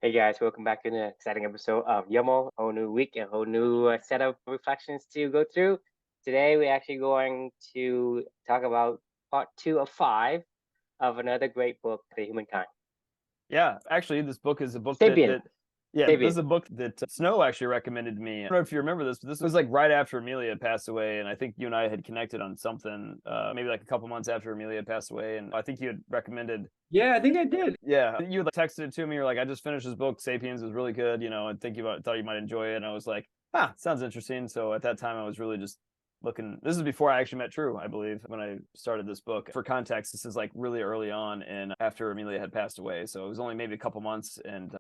Hey guys, welcome back to an exciting episode of YOML. A whole new week, a whole new set of reflections to go through. Today, we're actually going to talk about part two of five of another great book, The Humankind. Yeah, actually, this book is a book Sapien. this is Sapien. a book that Snow actually recommended me. I don't know if you remember this, but this was like right after Amelia passed away, and I think you and I had connected on something, maybe like a couple months after Amelia passed away, and I think you had recommended. Yeah, I think I did. Yeah, you had like texted it to me. You're like, I just finished this book, Sapiens is really good, and thought you might enjoy it, and I was like, sounds interesting. So at that time, I was really just looking. This is before I actually met True, I believe, when I started this book. For context, this is like really early on and after Amelia had passed away, so it was only maybe a couple months, and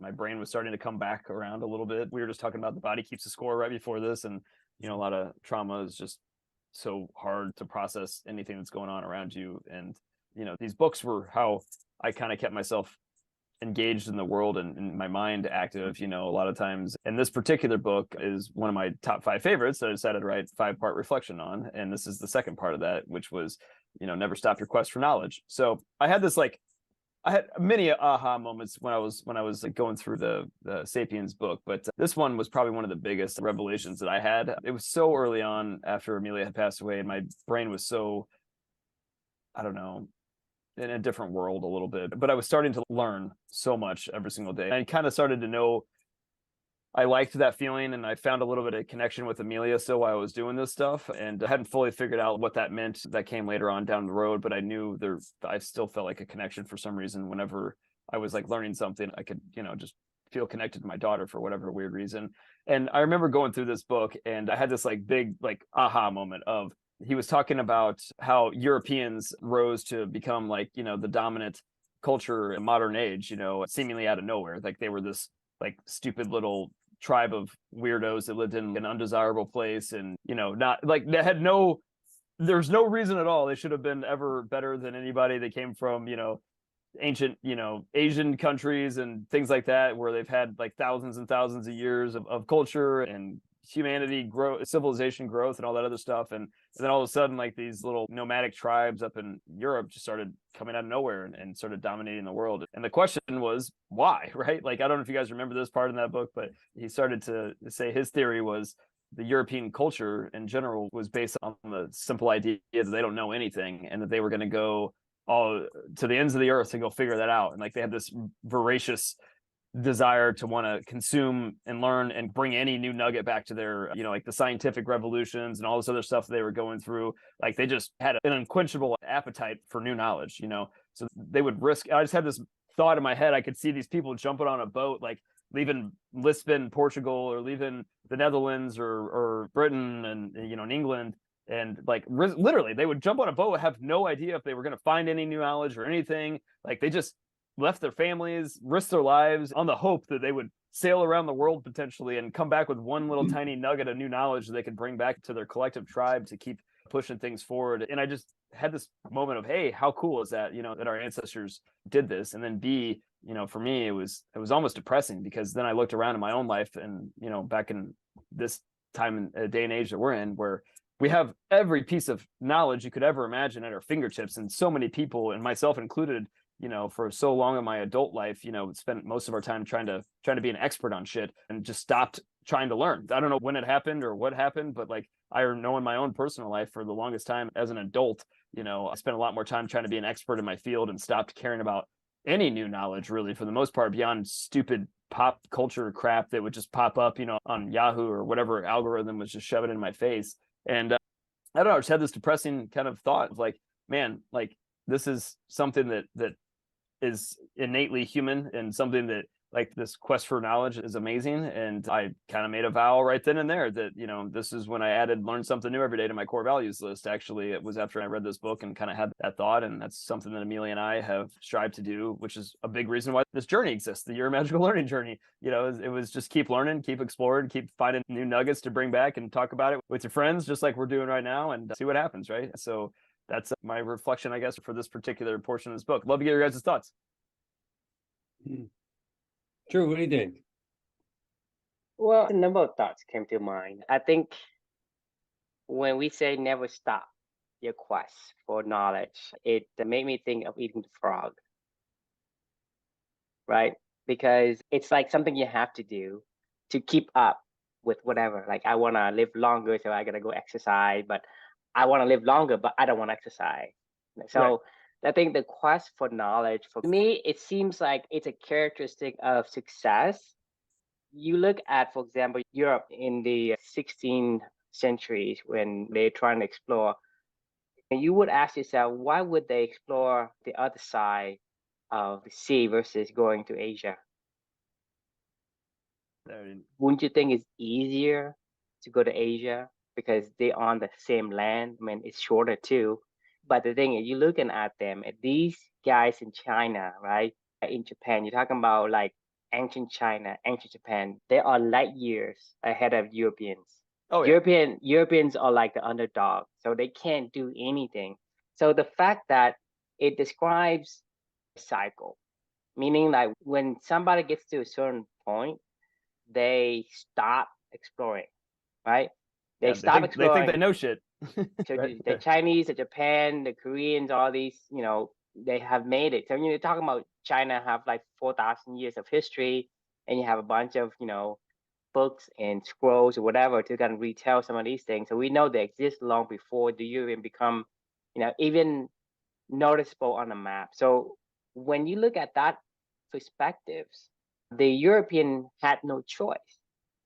my brain was starting to come back around a little bit. We were just talking about the body keeps a score right before this, and a lot of trauma is just so hard to process anything that's going on around you. And these books were how I kind of kept myself engaged in the world and my mind active, a lot of times. And this particular book is one of my top 5 favorites that I decided to write 5-part reflection on. And this is the second part of that, which was, never stop your quest for knowledge. So I had many aha moments when I was like going through the Sapiens book, but this one was probably one of the biggest revelations that I had. It was so early on after Amelia had passed away, and my brain was so, I don't know, in a different world a little bit, but I was starting to learn so much every single day. I kind of started to know I liked that feeling, and I found a little bit of connection with Amelia still while I was doing this stuff, and I hadn't fully figured out what that meant. That came later on down the road, but I knew I still felt like a connection for some reason. Whenever I was like learning something, I could, just feel connected to my daughter for whatever weird reason. And I remember going through this book, and I had this like big like aha moment of, he was talking about how Europeans rose to become like, the dominant culture in modern age, seemingly out of nowhere. Like they were this like stupid little tribe of weirdos that lived in an undesirable place, and, not like they had there's no reason at all they should have been ever better than anybody that came from, ancient, Asian countries and things like that, where they've had like thousands and thousands of years of culture and humanity growth, civilization growth, and all that other stuff. And then all of a sudden, like these little nomadic tribes up in Europe just started coming out of nowhere and started dominating the world. And the question was, why, right? Like, I don't know if you guys remember this part in that book, but he started to say his theory was the European culture in general was based on the simple idea that they don't know anything, and that they were going to go all to the ends of the earth to go figure that out. And like they had this voracious desire to want to consume and learn and bring any new nugget back to their, like the scientific revolutions and all this other stuff they were going through. Like they just had an unquenchable appetite for new knowledge, so they would risk. I just had this thought in my head. I could see these people jumping on a boat, like leaving Lisbon, Portugal, or leaving the Netherlands or Britain and, in England. And like literally they would jump on a boat, have no idea if they were going to find any new knowledge or anything. Like they just left their families, risked their lives on the hope that they would sail around the world potentially and come back with one little tiny nugget of new knowledge that they could bring back to their collective tribe to keep pushing things forward. And I just had this moment of, hey, how cool is that, that our ancestors did this? And then B, for me, it was almost depressing, because then I looked around in my own life and, back in this time and day and age that we're in, where we have every piece of knowledge you could ever imagine at our fingertips, and so many people, and myself included, for so long in my adult life, spent most of our time trying to be an expert on shit, and just stopped trying to learn. I don't know when it happened or what happened, but like I know in my own personal life, for the longest time as an adult, I spent a lot more time trying to be an expert in my field and stopped caring about any new knowledge, really, for the most part, beyond stupid pop culture crap that would just pop up, on Yahoo or whatever algorithm was just shoving in my face. And I don't know, I just had this depressing kind of thought of like, man, like this is something that is innately human, and something that, like, this quest for knowledge is amazing. And I kind of made a vow right then and there that, this is when I added learn something new every day to my core values list. Actually, it was after I read this book and kind of had that thought. And that's something that Amelia and I have strived to do, which is a big reason why this journey exists, the Your Magical Learning Journey. It was just keep learning, keep exploring, keep finding new nuggets to bring back and talk about it with your friends, just like we're doing right now, and see what happens, right? So that's my reflection, I guess, for this particular portion of this book. Love to get your guys' thoughts. True, what do you think? Well, a number of thoughts came to mind. I think when we say never stop your quest for knowledge, it made me think of eating the frog, right? because it's like something you have to do to keep up with whatever. Like I want to live longer, so I gotta go exercise, but I want to live longer, but I don't want to exercise. Right. So I think the quest for knowledge, for me, it seems like it's a characteristic of success. You look at, for example, Europe in the 16th centuries when they're trying to explore, and you would ask yourself, why would they explore the other side of the sea versus going to Asia? Wouldn't you think it's easier to go to Asia because they're on the same land? I mean, it's shorter too. But the thing is, you're looking at them, at these guys in China, right? In Japan, you're talking about like ancient China, ancient Japan. They are light years ahead of Europeans. Oh yeah. Europeans are like the underdog, so they can't do anything. So the fact that it describes a cycle, meaning like when somebody gets to a certain point, they stop exploring, right? They Yeah. stop They think exploring. they know shit. So Right. the Chinese, the Japan, the Koreans, all these, they have made it. So you're talking about China have like 4,000 years of history, and you have a bunch of, books and scrolls or whatever to kind of retell some of these things. So we know they exist long before the European become, even noticeable on the map. So when you look at that perspectives, the European had no choice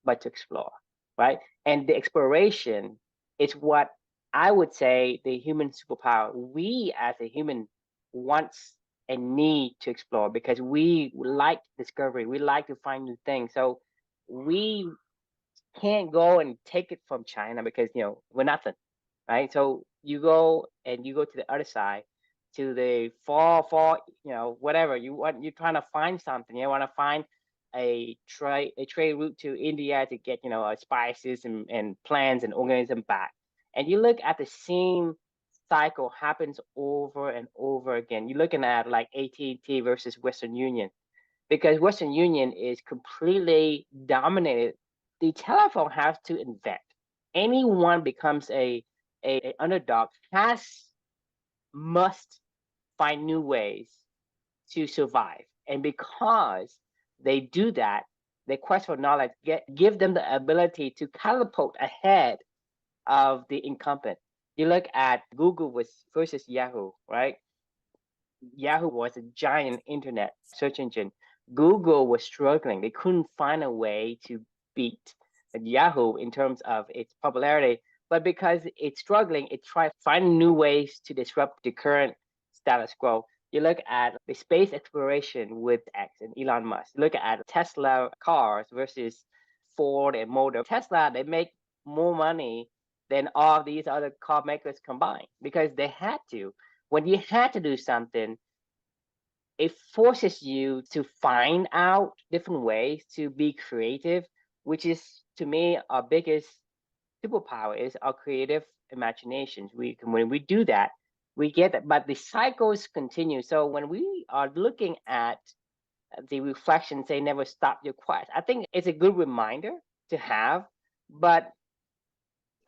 but to explore, right? And the exploration is what I would say the human superpower. We as a human wants and need to explore because we like discovery. We like to find new things. So we can't go and take it from China because we're nothing, right? So you go to the other side, to the far, whatever you want. You're trying to find something. You want to find a trade route to India to get spices and plants and organism back. And you look at the same cycle happens over and over again. You're looking at like AT&T versus Western Union, because Western Union is completely dominated. The telephone has to invent. Anyone becomes a underdog must find new ways to survive. And because they do that, the quest for knowledge give them the ability to catapult ahead of the incumbent. You look at Google versus Yahoo, right? Yahoo was a giant internet search engine. Google was struggling. They couldn't find a way to beat Yahoo in terms of its popularity. But because it's struggling, it tries finding new ways to disrupt the current status quo. You look at the space exploration with X and Elon Musk. You look at Tesla cars versus Ford and Motor. Tesla, they make more money than all these other car makers combined because they had to. When you had to do something, it forces you to find out different ways to be creative, which is to me our biggest superpower is our creative imaginations. When we do that, we get that, but the cycles continue. So when we are looking at the reflection, say never stop your quest, I think it's a good reminder to have, but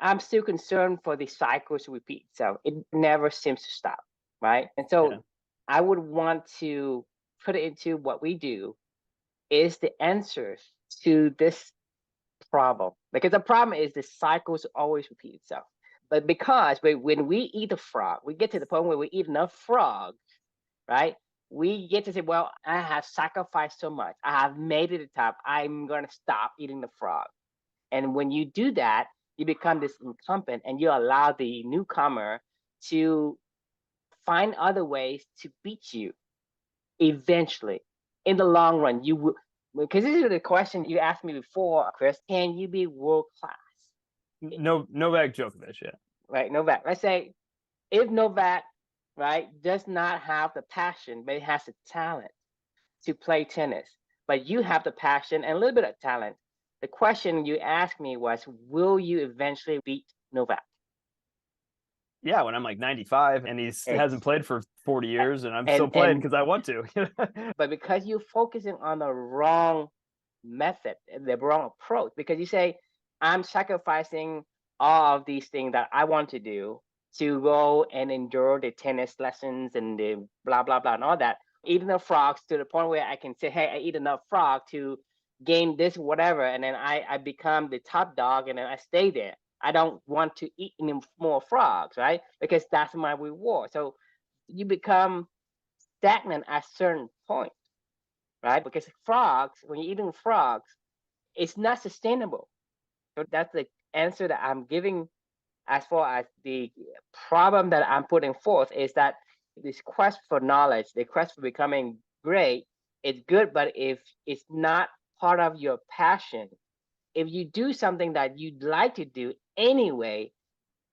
I'm still concerned for the cycles to repeat. So it never seems to stop, right? And so Yeah. I would want to put it into what we do is the answers to this problem. Because the problem is the cycles always repeat itself. But because when we eat a frog, we get to the point where we eat enough frog, right? We get to say, well, I have sacrificed so much. I have made it to the top. I'm going to stop eating the frog. And when you do that, you become this incumbent and you allow the newcomer to find other ways to beat you eventually. In the long run, you will, because this is the question you asked me before, Chris, can you be world class? No, Novak Djokovic. Yeah. Right, Novak. Let's say if Novak, right, does not have the passion, but he has the talent to play tennis, but you have the passion and a little bit of talent. The question you asked me was, will you eventually beat Novak? Yeah, when I'm like 95 and he hasn't played for 40 years and I'm still playing because I want to. But because you're focusing on the wrong method, the wrong approach, because you say, I'm sacrificing all of these things that I want to do to go and endure the tennis lessons and the blah, blah, blah, and all that. eat enough frogs to the point where I can say, hey, I eat enough frog to gain this, whatever. And then I become the top dog and then I stay there. I don't want to eat any more frogs, right? Because that's my reward. So you become stagnant at certain point, right? Because frogs, when you're eating frogs, it's not sustainable. So that's the answer that I'm giving as far as the problem that I'm putting forth is that this quest for knowledge, the quest for becoming great, it's good, but if it's not part of your passion, if you do something that you'd like to do anyway,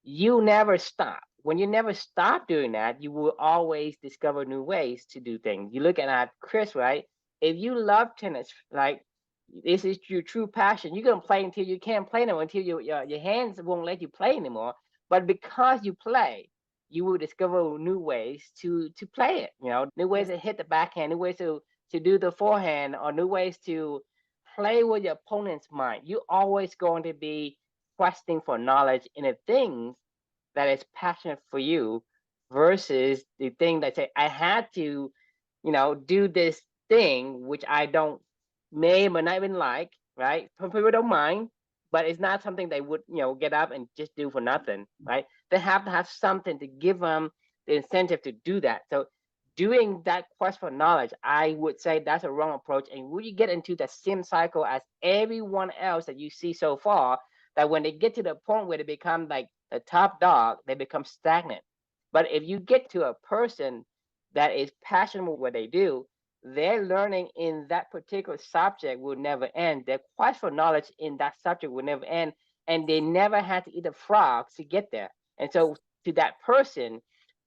you never stop. When you never stop doing that, you will always discover new ways to do things. You look at Chris, right? If you love tennis, like this is your true passion, you're gonna play until you can't play anymore, until your hands won't let you play anymore. But because you play, you will discover new ways to play it. New ways to hit the backhand, new ways to do the forehand, or new ways to play with your opponent's mind. You're always going to be questing for knowledge in the things that is passionate for you versus the thing that say I had to, do this thing which I don't may or not even like, right? Some people don't mind, but it's not something they would, get up and just do for nothing, right? They have to have something to give them the incentive to do that. So doing that quest for knowledge, I would say that's a wrong approach. And when you get into the same cycle as everyone else that you see so far, that when they get to the point where they become like the top dog, they become stagnant. But if you get to a person that is passionate with what they do, their learning in that particular subject will never end. Their quest for knowledge in that subject will never end. And they never had to eat a frog to get there. And so to that person,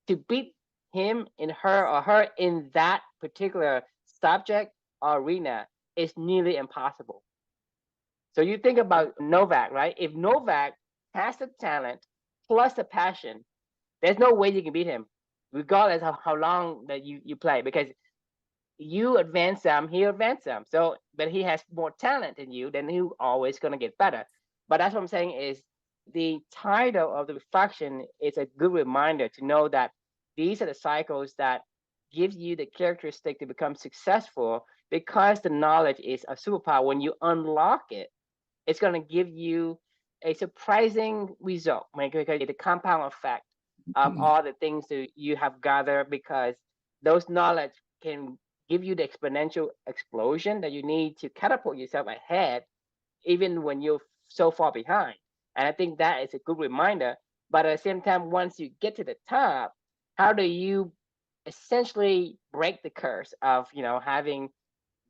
to beat him in her or her in that particular subject or arena is nearly impossible. So you think about Novak, right? If Novak has the talent plus the passion, there's no way you can beat him, regardless of how long that you play, because you advance some, he advance some. So, but he has more talent than you, then he's always gonna get better. But that's what I'm saying is the title of the reflection is a good reminder to know that these are the cycles that gives you the characteristic to become successful because the knowledge is a superpower. When you unlock it, it's going to give you a surprising result, because the compound effect of all the things that you have gathered, because those knowledge can give you the exponential explosion that you need to catapult yourself ahead, even when you're so far behind. And I think that is a good reminder. But at the same time, once you get to the top, how do you essentially break the curse of having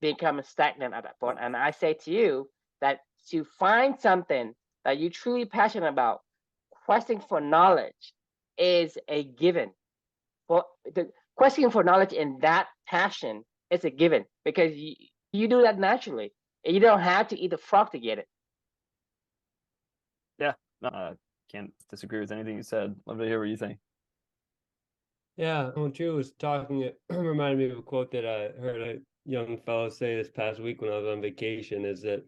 become stagnant at that point? And I say to you that to find something that you're truly passionate about, questing for knowledge is a given. For the questing for knowledge in that passion is a given because you do that naturally. And you don't have to eat the frog to get it. Yeah, no, can't disagree with anything you said. Love to hear what you think. Yeah, when Drew was talking, it reminded me of a quote that I heard a young fellow say this past week when I was on vacation, is that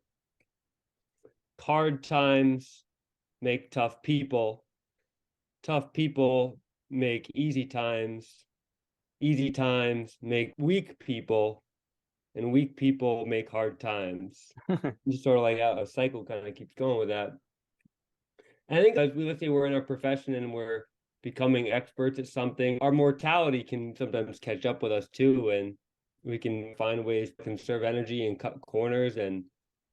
hard times make tough people make easy times make weak people, and weak people make hard times. Just sort of like a cycle kind of keeps going with that. And I think as let's say we're in our profession and we're becoming experts at something, our mortality can sometimes catch up with us too, and we can find ways to conserve energy and cut corners and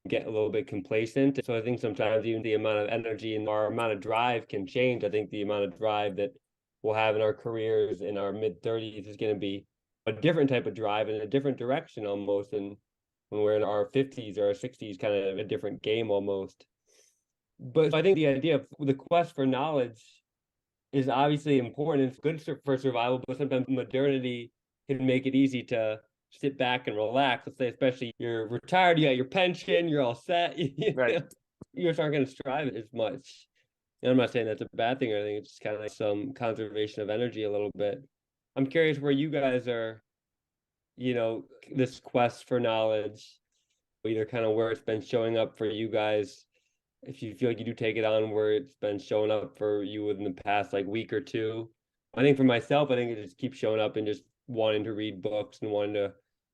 get a little bit complacent. So I think sometimes even the amount of energy and our amount of drive can change. I think the amount of drive that we'll have in our careers in our mid-30s is going to be a different type of drive in a different direction almost. And when we're in our 50s or our 60s, kind of a different game almost. But I think the idea of the quest for knowledge is obviously important. It's good for survival, but sometimes modernity can make it easy to sit back and relax. Let's say, especially you're retired, you got your pension, you're all set. Right. You just aren't going to strive as much. And I'm not saying that's a bad thing or anything. It's just kind of like some conservation of energy a little bit. I'm curious where you guys are, this quest for knowledge, either kind of where it's been showing up for you guys, if you feel like you do take it on, where it's been showing up for you within the past like week or two. I think for myself, I think it just keeps showing up in just wanting to read books and wanting to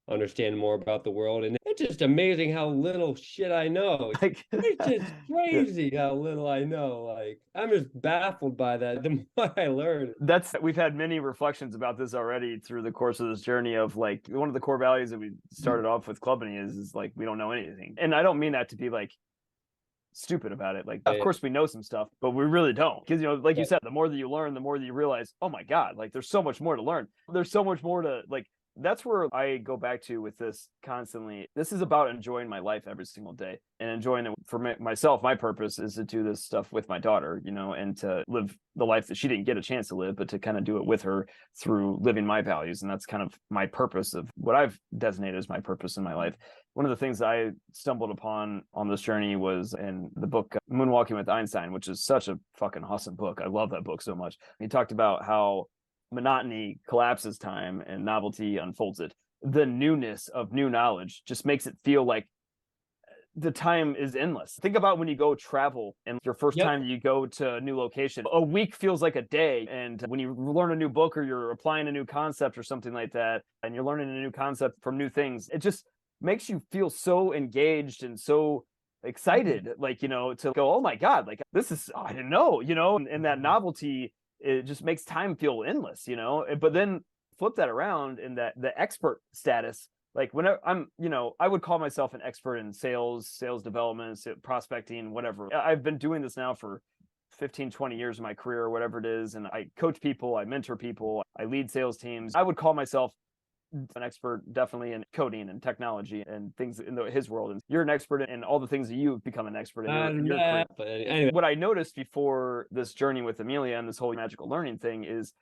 understand more about the world. And it's just amazing how little shit I know. It's just crazy how little I know. Like, I'm just baffled by that the more I learn. We've had many reflections about this already through the course of this journey of like one of the core values that we started off with Clubbing is like we don't know anything. And I don't mean that to be like stupid about it. Like, of course we know some stuff, but we really don't. Because, like you said, the more that you learn, the more that you realize, oh my God, like there's so much more to learn. There's so much more to like. That's where I go back to with this constantly. This is about enjoying my life every single day and enjoying it for myself. My purpose is to do this stuff with my daughter, and to live the life that she didn't get a chance to live, but to kind of do it with her through living my values. And that's kind of my purpose of what I've designated as my purpose in my life. One of the things that I stumbled upon on this journey was in the book Moonwalking with Einstein, which is such a fucking awesome book. I love that book so much. He talked about how monotony collapses time and novelty unfolds it. The newness of new knowledge just makes it feel like the time is endless. Think about when you go travel and your first time you go to a new location, a week feels like a day. And when you learn a new book or you're applying a new concept or something like that, and you're learning a new concept from new things, it just makes you feel so engaged and so excited, like, to go, oh my God, like this is, I didn't know, and that novelty, it just makes time feel endless, but then flip that around in that the expert status. Like whenever I would call myself an expert in sales development, prospecting, whatever. I've been doing this now for 15, 20 years of my career or whatever it is. And I coach people, I mentor people, I lead sales teams. I would call myself an expert definitely in coding and technology and things in his world. And you're an expert in all the things that you've become an expert in your career. But anyway. What I noticed before this journey with Amelia and this whole magical learning thing is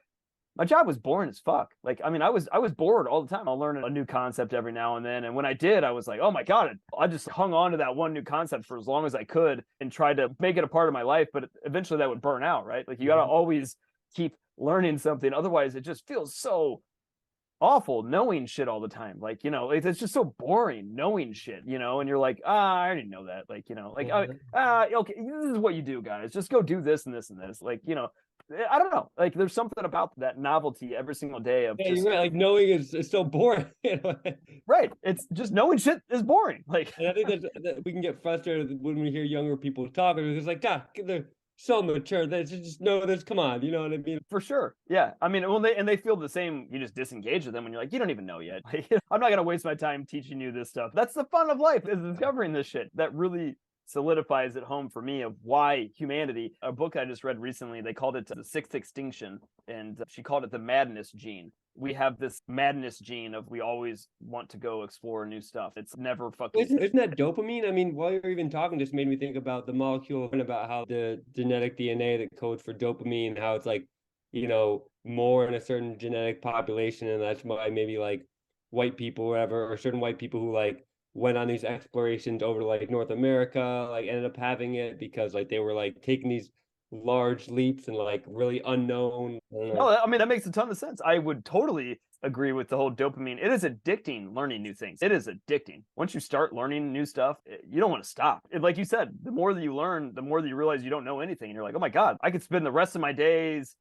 my job was boring as fuck. Like, I mean, I was bored all the time. I'll learn a new concept every now and then. And when I did, I was like, oh my God, I just hung on to that one new concept for as long as I could and tried to make it a part of my life. But eventually that would burn out, right? Like you got to always keep learning something. Otherwise it just feels so awful knowing shit all the time. Like, it's just so boring knowing shit, and you're like, I already know that. Like, okay, this is what you do, guys. Just go do this and this and this. Like, I don't know. Like, there's something about that novelty every single day of just, you're right. Like knowing is so boring. Right. It's just knowing shit is boring. Like, and I think that we can get frustrated when we hear younger people talk. It's like, God, they're so mature. They just know this. Come on, you know what I mean? For sure. Yeah. I mean, when they feel the same, you just disengage with them when you're like, you don't even know yet. I'm not gonna waste my time teaching you this stuff. That's the fun of life, is discovering this shit. That really solidifies it home for me of why humanity. A book I just read recently, they called it The Sixth Extinction, and she called it the madness gene. We have this madness gene of we always want to go explore new stuff. It's never fucking. Isn't that dopamine? I mean, while you're even talking, just made me think about the molecule and about how the genetic DNA that codes for dopamine, how it's like, more in a certain genetic population, and that's why maybe like white people, or whatever, or certain white people who like went on these explorations over to like North America, like ended up having it because like they were like taking these large leaps and like really unknown. No, I mean, that makes a ton of sense. I would totally agree with the whole dopamine. It is addicting learning new things. It is addicting. Once you start learning new stuff, you don't want to stop. Like you said, the more that you learn, the more that you realize you don't know anything. And you're like, oh my God, I could spend the rest of my days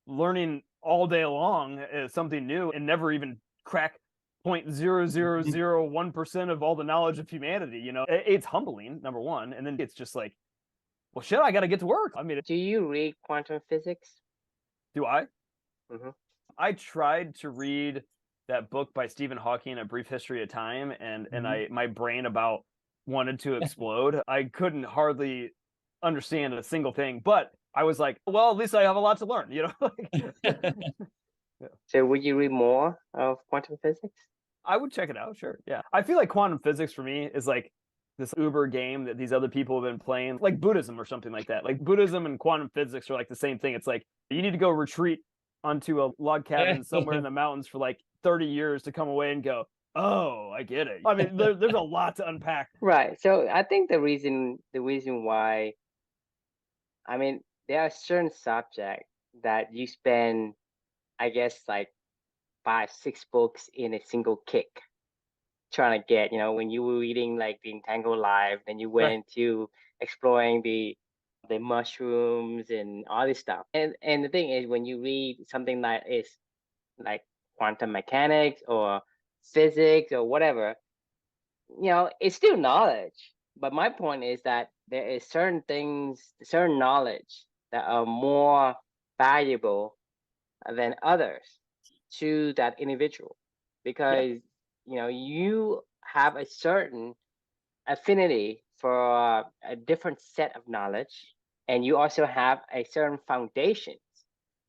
learning all day long something new and never even crack 0.0001% of all the knowledge of humanity. It's humbling, number one. And then it's just like, well, shit, I got to get to work. I mean, do you read quantum physics? Do I? Mm-hmm. I tried to read that book by Stephen Hawking, A Brief History of Time, and my brain about wanted to explode. I couldn't hardly understand a single thing, but I was like, well, at least I have a lot to learn, So would you read more of quantum physics? I would check it out, sure. Yeah. I feel like quantum physics for me is like this Uber game that these other people have been playing, like Buddhism or something like that. Like Buddhism and quantum physics are like the same thing. It's like you need to go retreat onto a log cabin somewhere in the mountains for like 30 years to come away and go, oh, I get it. I mean, there's a lot to unpack. Right. So I think the reason why, I mean, there are certain subjects that you spend, I guess, like 5-6 books in a single kick trying to get, when you were reading like the Entangled Life, then you went into exploring the mushrooms and all this stuff. And the thing is, when you read something that is like quantum mechanics or physics or whatever, it's still knowledge. But my point is that there is certain things, certain knowledge that are more valuable than others to that individual, because you have a certain affinity for a different set of knowledge, and you also have a certain foundations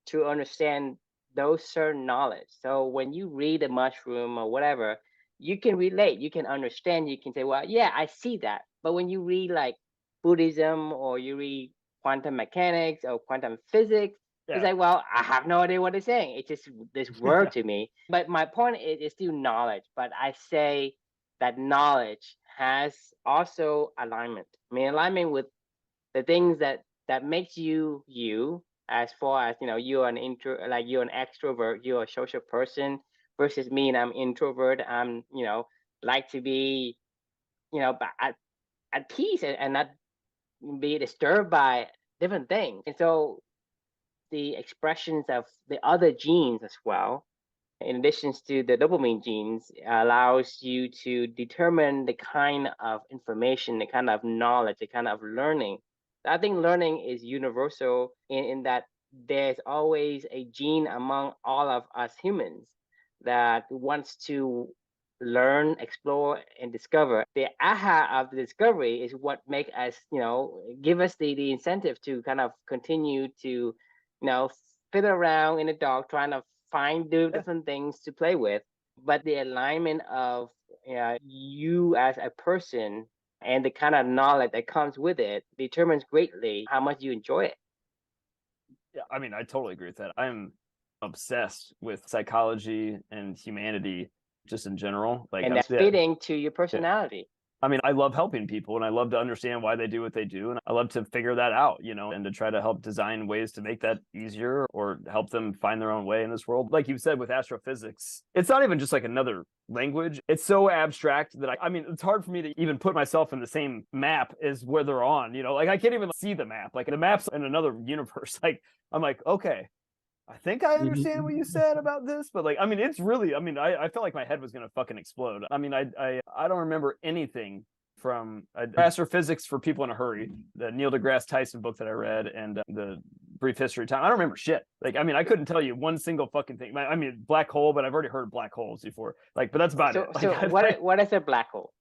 to understand those certain knowledge. So when you read a mushroom or whatever, you can relate, you can understand, you can say, well, yeah, I see that. But when you read like Buddhism, or you read quantum mechanics or quantum physics, it's like, well, I have no idea what it's saying. It's just this word to me. But my point is, it's still knowledge. But I say that knowledge has also alignment. I mean, alignment with the things that makes you you, as far as you're an you're an extrovert, you're a social person, versus me, and I'm introvert. I'm like to be at peace, and not be disturbed by different things. And so the expressions of the other genes as well, in addition to the dopamine genes, allows you to determine the kind of information, the kind of knowledge, the kind of learning. I think learning is universal in that there's always a gene among all of us humans that wants to learn, explore, and discover. The aha of the discovery is what make us, give us the incentive to kind of continue to, fiddle around in the dark, trying to find different things to play with. But the alignment of you as a person and the kind of knowledge that comes with it determines greatly how much you enjoy it. Yeah, I mean, I totally agree with that. I'm obsessed with psychology and humanity just in general. And that's fitting to your personality. I mean, I love helping people, and I love to understand why they do what they do. And I love to figure that out, and to try to help design ways to make that easier, or help them find their own way in this world. Like you said, with astrophysics, it's not even just like another language. It's so abstract that I mean, it's hard for me to even put myself in the same map as where they're on, like I can't even see the map. Like the map's in another universe. Like I'm like, okay, I think I understand what you said about this, but like, I mean, it's really, I mean, I felt like my head was going to fucking explode. I mean, I don't remember anything from Astrophysics for People in a Hurry, the Neil deGrasse Tyson book that I read, and the Brief History of Time. I don't remember shit. Like, I mean, I couldn't tell you one single fucking thing. I mean, black hole, but I've already heard of black holes before. Like, but that's about it. Like, so what is a black hole?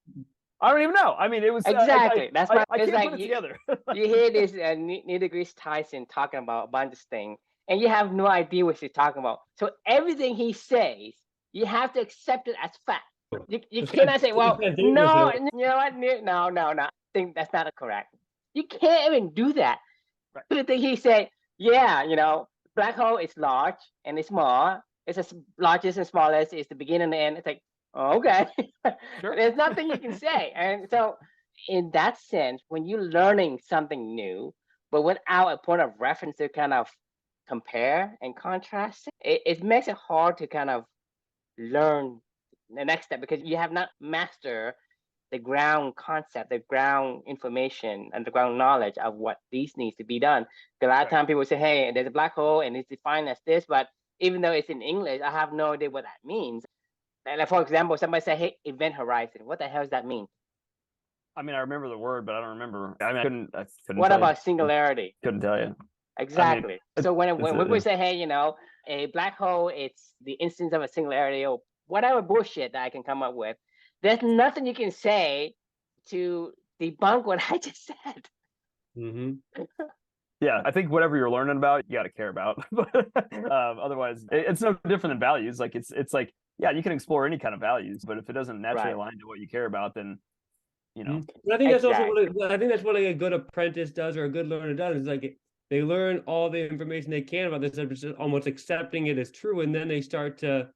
I don't even know. I mean, it was exactly. That's my. I can't like put it together. You hear this Neil deGrasse Tyson talking about a bunch of things, and you have no idea what he's talking about. So everything he says, you have to accept it as fact. You cannot say, well, no, you know what? No. I think that's not correct. You can't even do that. Right. The thing he said, yeah, black hole is large and it's small. It's as largest and smallest. It's the beginning and the end. It's like, oh, okay. Sure. There's nothing you can say. And so in that sense, when you're learning something new, but without a point of reference to kind of compare and contrast, it makes it hard to kind of learn the next step, because you have not mastered the ground concept, the ground information, and the ground knowledge of what these needs to be done. Because a lot of times people say, hey, there's a black hole and it's defined as this, but even though it's in English, I have no idea what that means. Like, for example, somebody say, hey, event horizon. What the hell does that mean? I mean, I remember the word, but I don't remember. I mean, I couldn't what about singularity? Couldn't tell you. Exactly. I mean, so when we say, hey, a black hole, it's the instance of a singularity, or whatever bullshit that I can come up with, there's nothing you can say to debunk what I just said. Mm-hmm. Yeah, I think whatever you're learning about, you got to care about. Otherwise, it's no different than values. Like it's like, yeah, you can explore any kind of values, but if it doesn't naturally align to what you care about, then But I think that's also what a good apprentice does, or a good learner does. Is like they learn all the information they can about this, just almost accepting it as true, and then they start to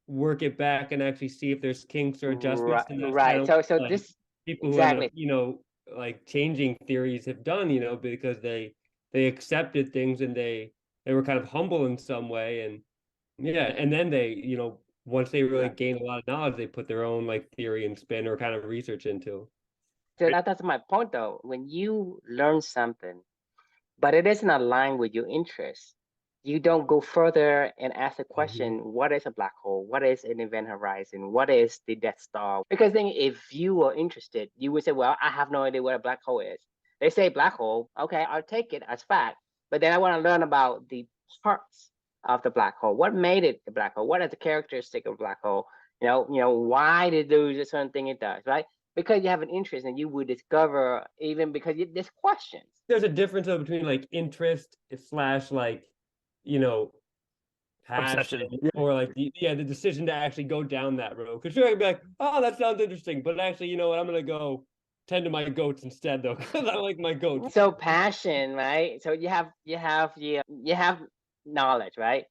work it back and actually see if there's kinks or adjustments. Right. So like, this people who end up, like changing theories have done, because they accepted things, and they were kind of humble in some way, and then they, once they really gain a lot of knowledge, they put their own like theory and spin or kind of research into. So that's my point, though. When you learn something, but it isn't aligned with your interests, you don't go further and ask the question, what is a black hole? What is an event horizon? What is the Death Star? Because then if you were interested, you would say, well, I have no idea what a black hole is. They say black hole, okay, I'll take it as fact. But then I want to learn about the parts of the black hole. What made it a black hole? What is the characteristic of a black hole? Why did it do a certain thing it does, right? Because you have an interest and you would discover even because there's questions. There's a difference between like interest slash like, passion Obsession. or like the decision to actually go down that road. Because you're gonna be like, oh, that sounds interesting, but actually, you know what? I'm gonna go tend to my goats instead, though, because I like my goats. So passion, right? So you have knowledge, right?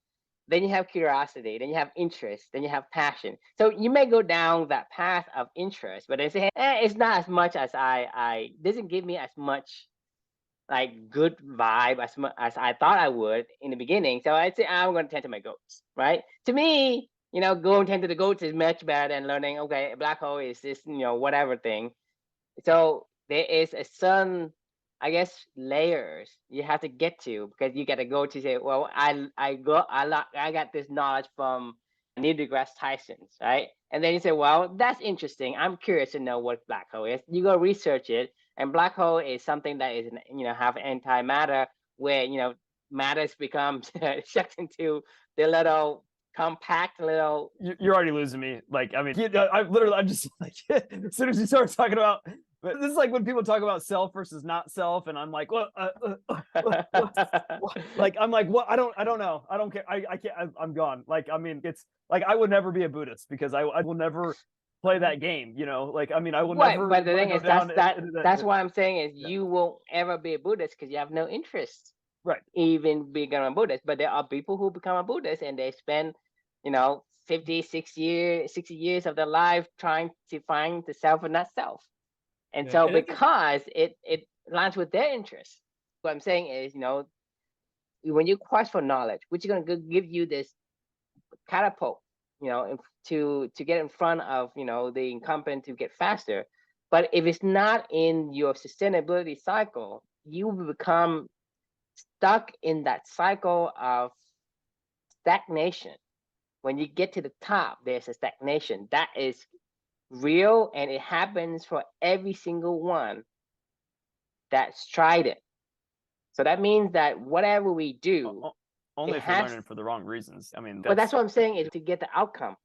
Then you have curiosity, then you have interest, then you have passion. So you may go down that path of interest, but they say, it's not as much as I doesn't give me as much like good vibe as much as I thought I would in the beginning. So I'd say I'm going to tend to my goats, right? To me, going tend to the goats is much better than learning. Okay, a black hole is this, whatever thing. So there is a certain, I guess, layers you have to get to because you got to go to say, well, I got this knowledge from Neil deGrasse Tyson's, right? And then you say, well, that's interesting. I'm curious to know what black hole is. You go research it, and black hole is something that is, have antimatter where matters becomes shucked into the little compact little. You're already losing me. Like, I mean, I'm just like, as soon as you start talking about, but this is like when people talk about self versus not self, and I'm like, what? Like, I'm like, what? I don't know. I don't care. I can't. I'm gone. Like, I mean, it's like I would never be a Buddhist because I will never play that game. Like, I mean, I will never. But the thing is, that's what I'm saying is you won't ever be a Buddhist because you have no interest. Right. Even become a Buddhist. But there are people who become a Buddhist and they spend, 50, 60 years of their life trying to find the self and not self. And so because it aligns with their interests, what I'm saying is, when you quest for knowledge, which is going to give you this catapult, to get in front of, the incumbent to get faster. But if it's not in your sustainability cycle, you will become stuck in that cycle of stagnation. When you get to the top, there's a stagnation that is real, and it happens for every single one that's tried it. So that means that whatever we do, only if you're learning for the wrong reasons. I mean, but that's what I'm saying is to get the outcome.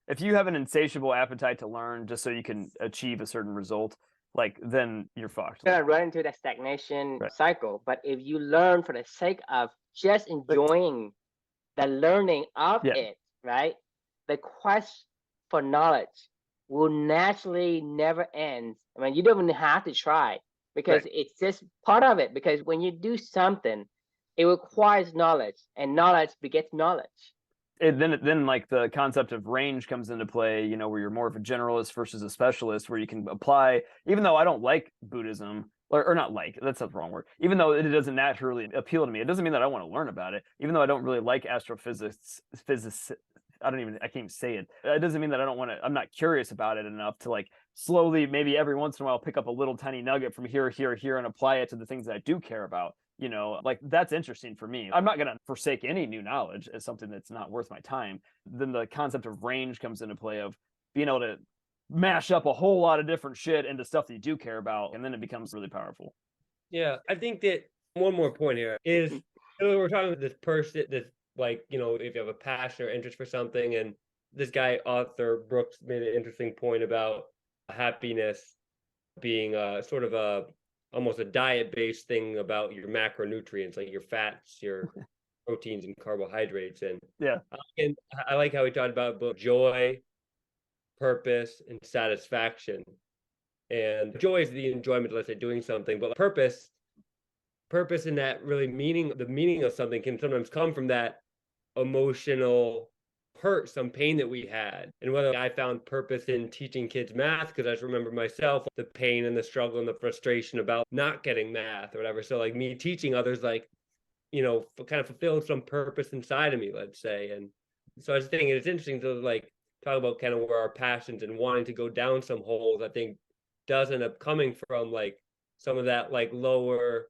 If you have an insatiable appetite to learn just so you can achieve a certain result, like, then you're fucked. You're gonna run into that stagnation cycle. But if you learn for the sake of just enjoying the learning of it, right? The quest for knowledge will naturally never end. I mean, you don't even have to try because it's just part of it. Because when you do something, it requires knowledge, and knowledge begets knowledge. Then like the concept of range comes into play, where you're more of a generalist versus a specialist, where you can apply, even though I don't like Buddhism, or not like, that's the wrong word, even though it doesn't naturally appeal to me, it doesn't mean that I want to learn about it. Even though I don't really like astrophysics, I can't even say it. It doesn't mean that I'm not curious about it enough to like slowly, maybe every once in a while, pick up a little tiny nugget from here, and apply it to the things that I do care about. Like, that's interesting for me. I'm not going to forsake any new knowledge as something that's not worth my time. Then the concept of range comes into play, of being able to mash up a whole lot of different shit into stuff that you do care about. And then it becomes really powerful. Yeah. I think that one more point here is, we're talking about this person, this, like, if you have a passion or interest for something, and this guy, author Brooks, made an interesting point about happiness being sort of almost a diet-based thing about your macronutrients, like your fats, your proteins and carbohydrates. And I like how he talked about both joy, purpose, and satisfaction. And joy is the enjoyment, let's say, doing something, but purpose in that really the meaning of something can sometimes come from that emotional hurt, some pain that we had. And whether I found purpose in teaching kids math, because I just remember myself, the pain and the struggle and the frustration about not getting math or whatever. So like me teaching others, like, kind of fulfilled some purpose inside of me, let's say. And so I was thinking it's interesting to like talk about kind of where our passions and wanting to go down some holes, I think, does end up coming from like some of that like lower,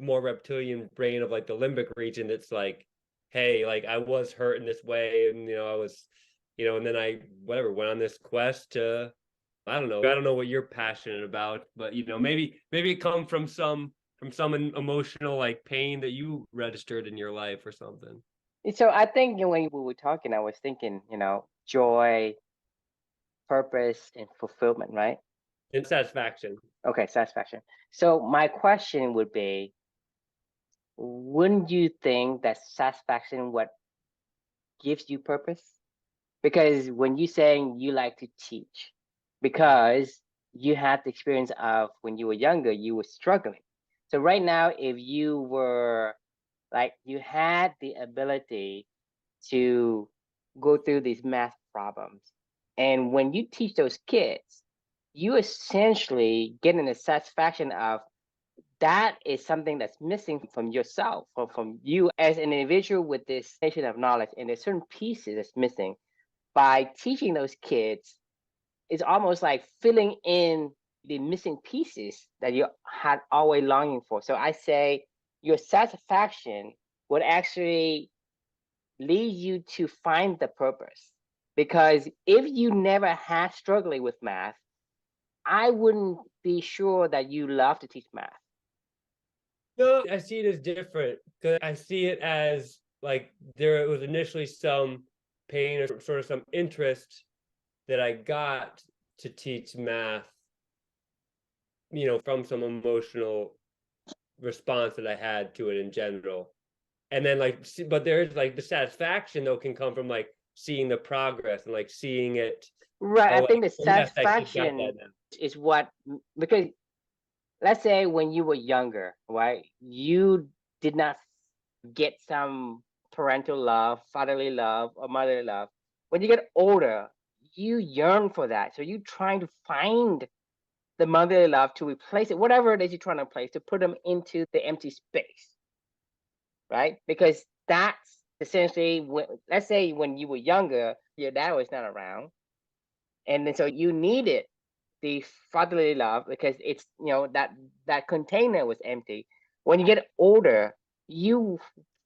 more reptilian brain of like the limbic region that's like hey, like I was hurt in this way, and I was, and then I whatever went on this quest to, I don't know what you're passionate about, but maybe it comes from some emotional like pain that you registered in your life or something. So I think, when we were talking, I was thinking, joy, purpose, and fulfillment, right? And satisfaction. Okay, satisfaction. So my question would be, wouldn't you think that satisfaction what gives you purpose? Because when you're saying you like to teach, because you had the experience of when you were younger, you were struggling. So right now, if you were like, you had the ability to go through these math problems, and when you teach those kids, you essentially getting the satisfaction of that is something that's missing from yourself or from you as an individual with this nation of knowledge, and there's certain pieces that's missing. By teaching those kids, it's almost like filling in the missing pieces that you had always longing for. So I say your satisfaction would actually lead you to find the purpose. Because if you never had struggling with math, I wouldn't be sure that you love to teach math. No, I see it as different because I see it as like there was initially some pain or sort of some interest that I got to teach math, from some emotional response that I had to it in general. And then but there's like the satisfaction though can come from like seeing the progress and like seeing it. Right. Oh, I think the yes, I got satisfaction that now. is what, because let's say when you were younger, right, you did not get some parental love, fatherly love, or motherly love. When you get older, you yearn for that. So you're trying to find the motherly love to replace it, whatever it is you're trying to replace, to put them into the empty space, right? Because that's essentially when, let's say when you were younger, your dad was not around. And then so you needed the fatherly love because it's, that container was empty. When you get older, you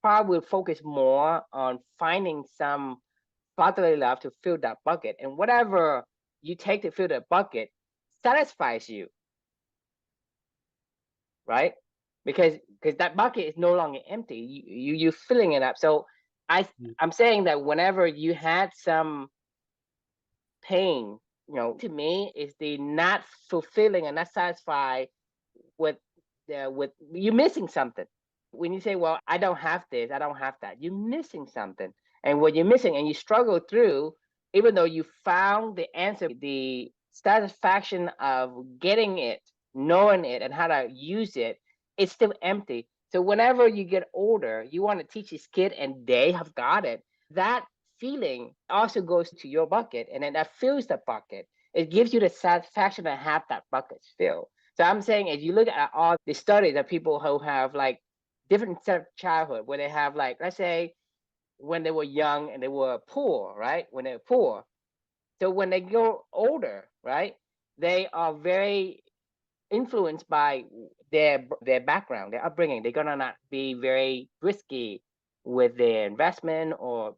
probably will focus more on finding some fatherly love to fill that bucket, and whatever you take to fill that bucket satisfies you, right? Because that bucket is no longer empty. You're filling it up. So I'm saying that whenever you had some pain, to me, is the not fulfilling and not satisfied with with you missing something. When you say, "Well, I don't have this, I don't have that," you're missing something, and what you're missing, and you struggle through, even though you found the answer, the satisfaction of getting it, knowing it, and how to use it, it's still empty. So whenever you get older, you want to teach this kid, and they have got it. That feeling also goes to your bucket, and then that fills the bucket. It gives you the satisfaction to have that bucket filled. So I'm saying, if you look at all the studies of people who have like different set of childhood, where they have like, let's say, when they were young and they were poor, right? When they're poor. So when they grow older, right, they are very influenced by their background, their upbringing. They're gonna not be very risky with their investment or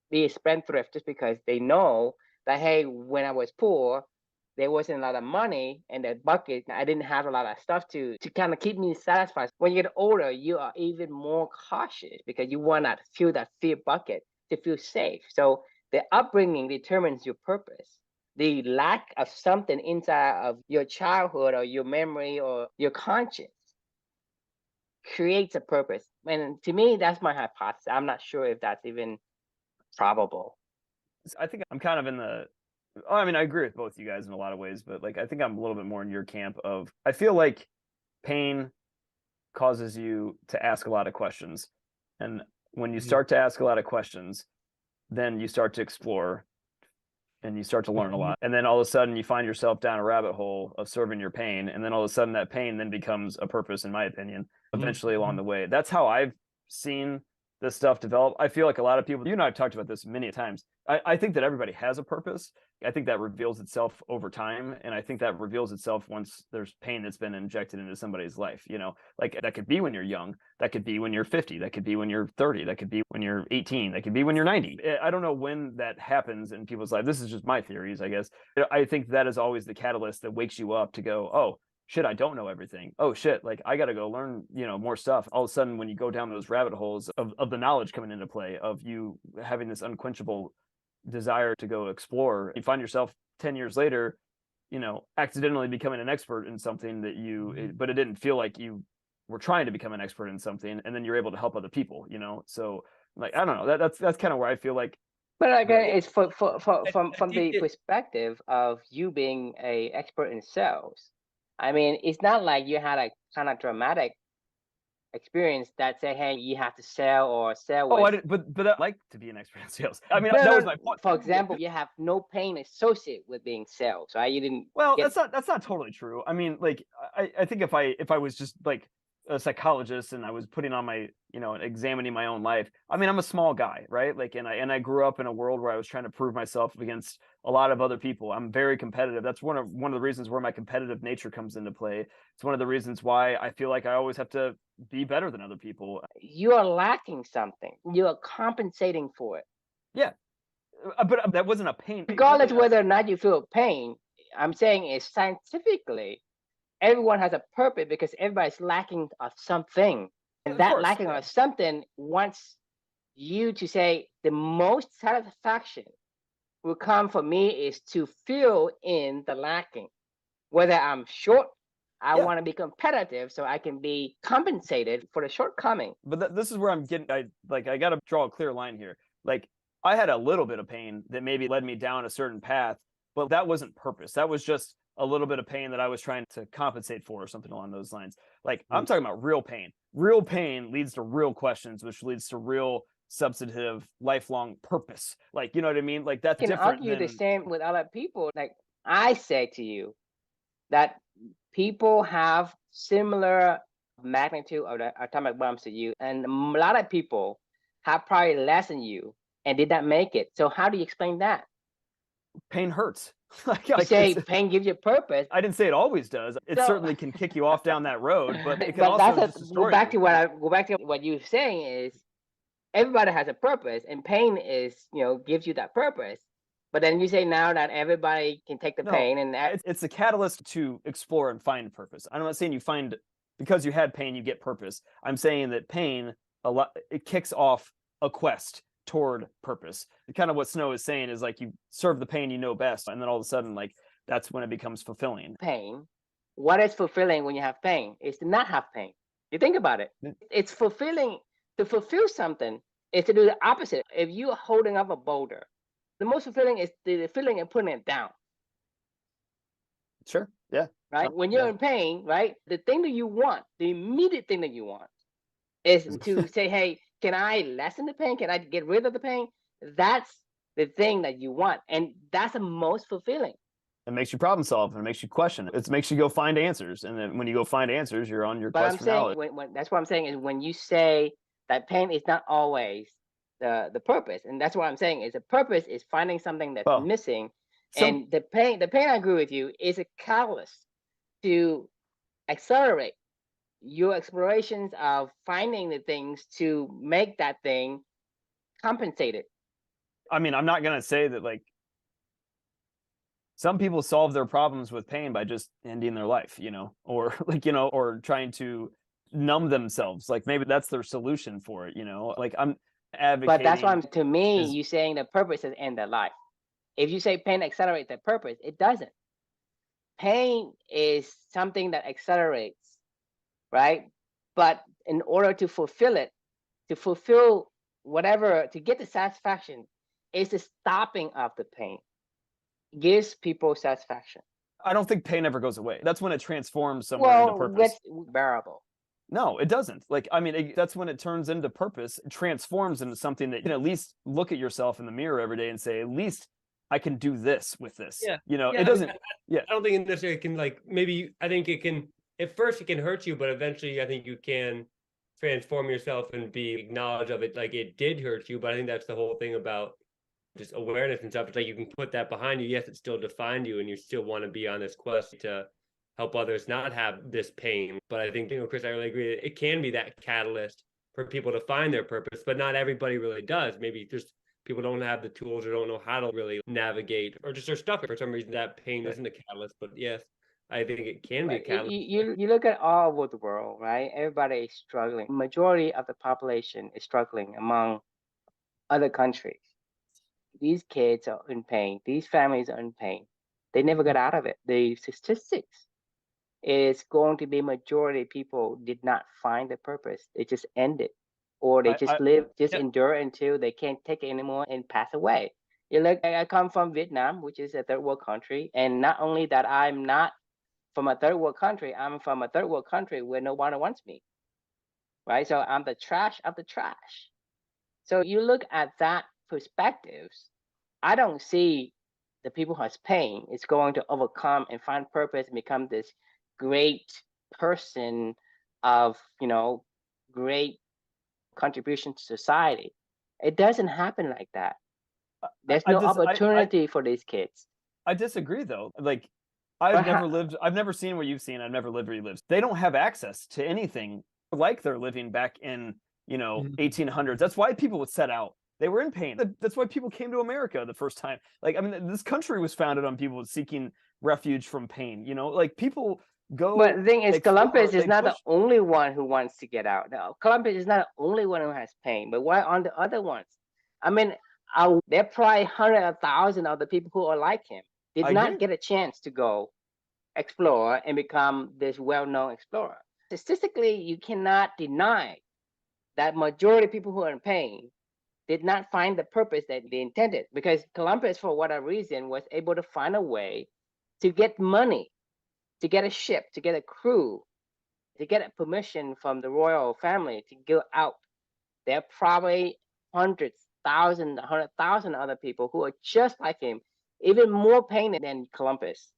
be a spendthrift, just because they know that, hey, when I was poor, there wasn't a lot of money in that bucket. I didn't have a lot of stuff to kind of keep me satisfied. When you get older, you are even more cautious because you want to fill that fear bucket to feel safe. So the upbringing determines your purpose. The lack of something inside of your childhood or your memory or your conscience creates a purpose. And to me, that's my hypothesis. I'm not sure if that's even probable. I think I'm kind of in the, I mean, I agree with both you guys in a lot of ways, but like I think I'm a little bit more in your camp of, I feel like pain causes you to ask a lot of questions. And when you start to ask a lot of questions, then you start to explore and you start to learn a lot. And then all of a sudden you find yourself down a rabbit hole of serving your pain. And then all of a sudden that pain then becomes a purpose, in my opinion, eventually along the way. That's how I've seen this stuff develop. I feel like a lot of people, you and I have talked about this many times. I think that everybody has a purpose, I think that reveals itself over time. And I think that reveals itself once there's pain that's been injected into somebody's life, like that could be when you're young, that could be when you're 50, that could be when you're 30, that could be when you're 18, that could be when you're 90. I don't know when that happens in people's life. This is just my theories, I guess. I think that is always the catalyst that wakes you up to go, oh, shit, I don't know everything. Oh shit, like I got to go learn, more stuff. All of a sudden, when you go down those rabbit holes of the knowledge coming into play, of you having this unquenchable desire to go explore, you find yourself 10 years later, accidentally becoming an expert in something that but it didn't feel like you were trying to become an expert in something, and then you're able to help other people, So like, I don't know, that's kind of where I feel like. But again, it's from I think the perspective of you being a expert in sales. I mean, it's not like you had a kind of dramatic experience that say, hey, you have to sell or sell Oh, I with. didn't, but I like to be an expert in sales. I mean, No, that no, was my point. for example, you have no pain associated with being sales, right? You didn't Well, get. that's not totally true. I mean, like, I think if I was just like a psychologist and I was putting on my, examining my own life. I mean, I'm a small guy, right? Like, and I grew up in a world where I was trying to prove myself against a lot of other people. I'm very competitive. That's one of the reasons where my competitive nature comes into play. It's one of the reasons why I feel like I always have to be better than other people. You are lacking something. You are compensating for it. Yeah, but that wasn't a pain. Regardless whether or not you feel pain, I'm saying is scientifically, everyone has a purpose because everybody's lacking of something. And Of that course, lacking yeah. of something wants you to say the most satisfaction will come for me is to fill in the lacking. Whether I'm short, I Yeah. want to be competitive so I can be compensated for the shortcoming. But this is where I'm getting. I got to draw a clear line here. Like, I had a little bit of pain that maybe led me down a certain path, but that wasn't purpose. That was just a little bit of pain that I was trying to compensate for, or something along those lines. Like, I'm talking about real pain. Real pain leads to real questions, which leads to real substantive lifelong purpose. Like, you know what I mean? Like, that's I can different argue the than. same with other people. Like I say to you that people have similar magnitude of the atomic bombs to you, and a lot of people have probably less than you and did not make it. So how do you explain that? Pain hurts. You say pain gives you purpose. I didn't say it always does. It So, certainly can kick you off down that road, but it can but also that's just go destroy back you. to what you're saying is everybody has a purpose, and pain is gives you that purpose. But then you say now that everybody can take the No, pain, and that, it's a catalyst to explore and find purpose. I'm not saying you find, because you had pain, you get purpose. I'm saying that pain, it kicks off a quest toward purpose. Kind of what Snow is saying is like, you serve the pain you know best, and then all of a sudden, like, that's when it becomes fulfilling. pain, what is fulfilling when you have pain is to not have pain. You think about it. It's fulfilling. To fulfill something is to do the opposite. If you're holding up a boulder, the most fulfilling is the feeling of putting it down. Sure. Yeah. Right. When you're in pain, right, the thing that you want, the immediate thing that you want is to say, hey, can I lessen the pain? Can I get rid of the pain? That's the thing that you want. And that's the most fulfilling. It makes you problem solve, and it makes you question. It makes you go find answers. And then when you go find answers, you're on your But quest I'm for saying, knowledge. when that's what I'm saying is when you say that pain is not always the purpose, and that's what I'm saying is the purpose is finding something that's missing, and the pain I agree with you is a catalyst to accelerate your explorations of finding the things to make that thing compensated. I mean, I'm not gonna say that, like, some people solve their problems with pain by just ending their life, or or trying to numb themselves. Like, maybe that's their solution for it, like, I'm advocating. But that's why, to me, you saying the purpose is end their life. If you say pain accelerates the purpose, it doesn't. Pain is something that accelerates, right? But in order to fulfill it, to fulfill whatever, to get the satisfaction, is the stopping of the pain. Gives people satisfaction. I don't think pain ever goes away. That's when it transforms somewhere into purpose. That's bearable. No, it doesn't. Like, I mean, that's when it turns into purpose, it transforms into something that you can at least look at yourself in the mirror every day and say, at least I can do this with this. Yeah. It doesn't. I don't think it necessarily can, like, maybe I think it can, at first it can hurt you, but eventually I think you can transform yourself and be acknowledged of it. Like, it did hurt you, but I think that's the whole thing about just awareness and stuff. It's like you can put that behind you. Yes, it still defined you, and you still want to be on this quest to help others not have this pain. But I think, Chris, I really agree. It can be that catalyst for people to find their purpose, but not everybody really does. Maybe just people don't have the tools or don't know how to really navigate, or just they're stuck. For some reason, that pain isn't a catalyst. But yes, I think it can be a catalyst. You look at all over the world, right? Everybody is struggling. Majority of the population is struggling among other countries. These kids are in pain. These families are in pain. They never got out of it. The statistics is going to be majority of people did not find the purpose. They just ended, or they just endure until they can't take it anymore and pass away. You look, I come from Vietnam, which is a third world country, and not only that, I'm not from a third world country. I'm from a third world country where nobody wants me, right? So I'm the trash of the trash. So you look at that perspectives, I don't see the people who has pain is going to overcome and find purpose and become this great person of, great contribution to society. It doesn't happen like that. There's no opportunity for these kids. I disagree though. Like I've never seen what you've seen. I've never lived where you live. They don't have access to anything like they're living back in, 1800s. That's why people would set out. They were in pain. That's why people came to America the first time. Like, I mean, this country was founded on people seeking refuge from pain. Like people go. But the thing is, Columbus is not the only one who wants to get out. No, Columbus is not the only one who has pain. But why aren't the other ones? I mean, there are probably 100,000 other people who are like him. Did not get a chance to go explore and become this well-known explorer. Statistically, you cannot deny that majority of people who are in pain did not find the purpose that they intended, because Columbus, for whatever reason, was able to find a way to get money, to get a ship, to get a crew, to get a permission from the royal family to go out. There are probably 100,000 other people who are just like him, even more pain than Columbus.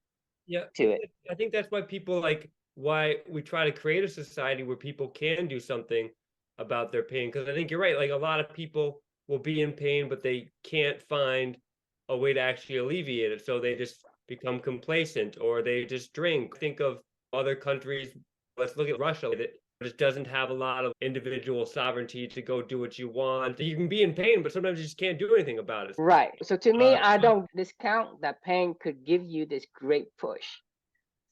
Yeah, to it. I think that's why people why we try to create a society where people can do something about their pain. Because I think you're right. Like a lot of people will be in pain, but they can't find a way to actually alleviate it. So they just become complacent, or they just drink. Think of other countries. Let's look at Russia. That just doesn't have a lot of individual sovereignty to go do what you want. You can be in pain, but sometimes you just can't do anything about it. Right. So to me, I don't discount that pain could give you this great push.